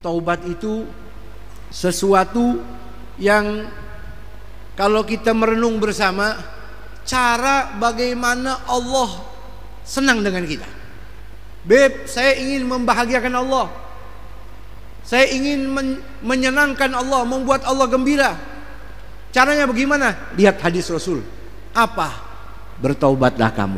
taubat itu sesuatu yang kalau kita merenung bersama, cara bagaimana Allah senang dengan kita. Beb, saya ingin membahagiakan Allah, saya ingin menyenangkan Allah, membuat Allah gembira. Caranya bagaimana? Lihat hadis Rasul. Apa? Bertaubatlah kamu,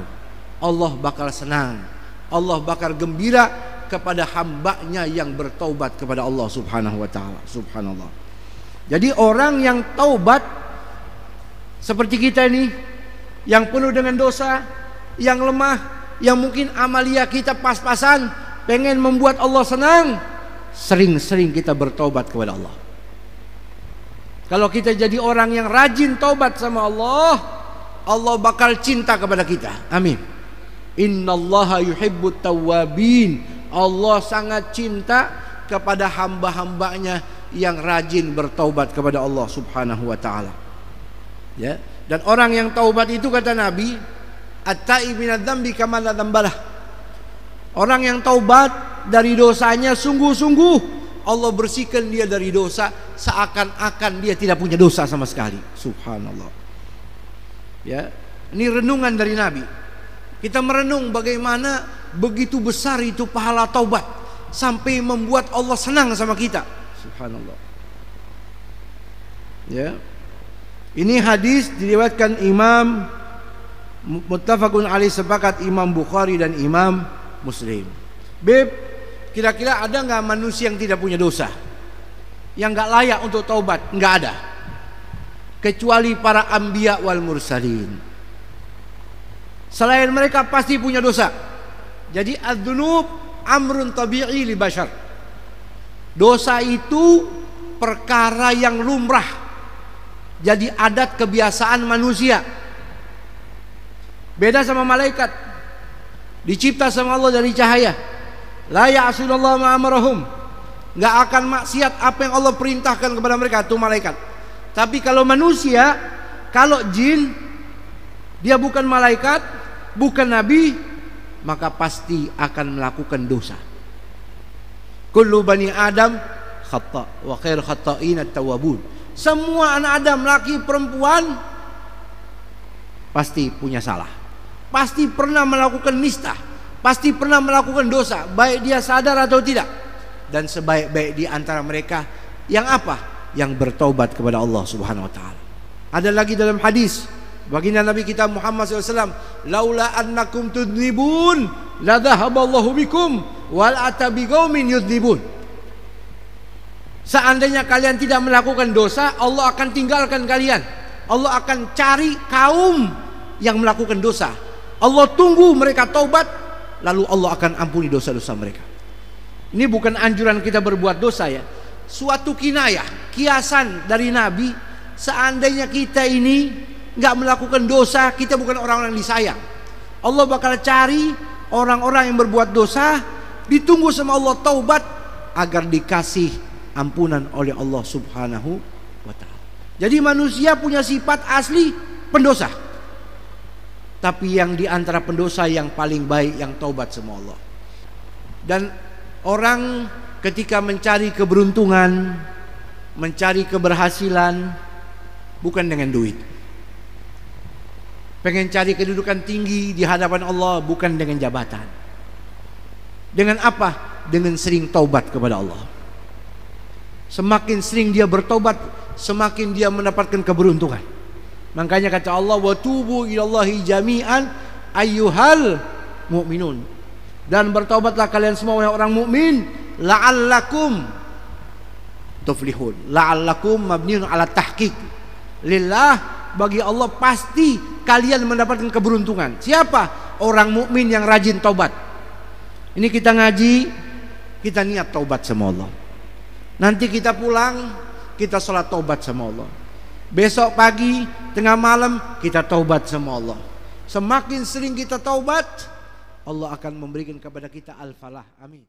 Allah bakal senang, Allah bakal gembira kepada hambanya yang bertaubat kepada Allah subhanahu wa ta'ala. Subhanallah. Jadi orang yang taubat seperti kita ini, yang penuh dengan dosa, yang lemah, yang mungkin amalia kita pas-pasan, pengen membuat Allah senang, sering-sering kita bertaubat kepada Allah. Kalau kita jadi orang yang rajin taubat sama Allah, Allah bakal cinta kepada kita. Amin. Innallaha yuhibbut tawwabin. Allah sangat cinta kepada hamba-hambanya yang rajin bertaubat kepada Allah subhanahu wa ta'ala. Ya. Dan orang yang taubat itu kata Nabi, at-taib minadz dzambi kama la dzambalah. Orang yang taubat dari dosanya sungguh-sungguh, Allah bersihkan dia dari dosa seakan-akan dia tidak punya dosa sama sekali. Subhanallah. Ya, ini renungan dari Nabi. Kita merenung bagaimana begitu besar itu pahala taubat sampai membuat Allah senang sama kita. Subhanallah. Ya. Ini hadis diriwayatkan Imam muttafaqun alaih, sepakat Imam Bukhari dan Imam Muslim. Beb, kira-kira ada nggak manusia yang tidak punya dosa, yang nggak layak untuk taubat? Nggak ada, kecuali para anbiya wal mursalin. Selain mereka pasti punya dosa. Jadi adzunub amrun tabi'i li bashar. Dosa itu perkara yang lumrah, jadi adat kebiasaan manusia. Beda sama malaikat, dicipta sama Allah dari cahaya. La ya'sunallahu ma amarahum, nggak akan maksiat apa yang Allah perintahkan kepada mereka, itu malaikat. Tapi kalau manusia, kalau jin, dia bukan malaikat, bukan nabi, maka pasti akan melakukan dosa. Kullu bani Adam khata wa khair khata'in at-tawwabun. Semua anak Adam, laki perempuan, pasti punya salah, pasti pernah melakukan nista, pasti pernah melakukan dosa, baik dia sadar atau tidak. Dan sebaik-baik di antara mereka yang apa? Yang bertaubat kepada Allah subhanahu wa ta'ala. Ada lagi dalam hadis baginda Nabi kita Muhammad SAW, laula annakum tudnibun la dhahaballahu bikum wal atabi qaumin yudnibun. Seandainya kalian tidak melakukan dosa, Allah akan tinggalkan kalian. Allah akan cari kaum yang melakukan dosa. Allah tunggu mereka taubat, lalu Allah akan ampuni dosa-dosa mereka. Ini bukan anjuran kita berbuat dosa ya, suatu kinayah, kiasan dari Nabi. Seandainya kita ini nggak melakukan dosa, kita bukan orang-orang yang disayang. Allah bakal cari orang-orang yang berbuat dosa, ditunggu sama Allah taubat agar dikasih ampunan oleh Allah subhanahu wa ta'ala. Jadi manusia punya sifat asli pendosa, tapi yang diantara pendosa yang paling baik yang taubat sama Allah. Dan orang ketika mencari keberuntungan, mencari keberhasilan, bukan dengan duit. Pengen cari kedudukan tinggi di hadapan Allah, bukan dengan jabatan. Dengan apa? Dengan sering taubat kepada Allah. Semakin sering dia bertobat, semakin dia mendapatkan keberuntungan. Makanya kata Allah, wa tubu ilallahi jami'an ayyuhal mu'minun. Dan bertobatlah kalian semua orang mukmin, la'allakum tuflihun. La'allakum mabniun ala tahqiq. Lillah, bagi Allah pasti kalian mendapatkan keberuntungan. Siapa? Orang mukmin yang rajin taubat. Ini kita ngaji, kita niat taubat sama Allah. Nanti kita pulang, kita sholat taubat sama Allah. Besok pagi, tengah malam, kita taubat sama Allah. Semakin sering kita taubat, Allah akan memberikan kepada kita al-falah. Amin.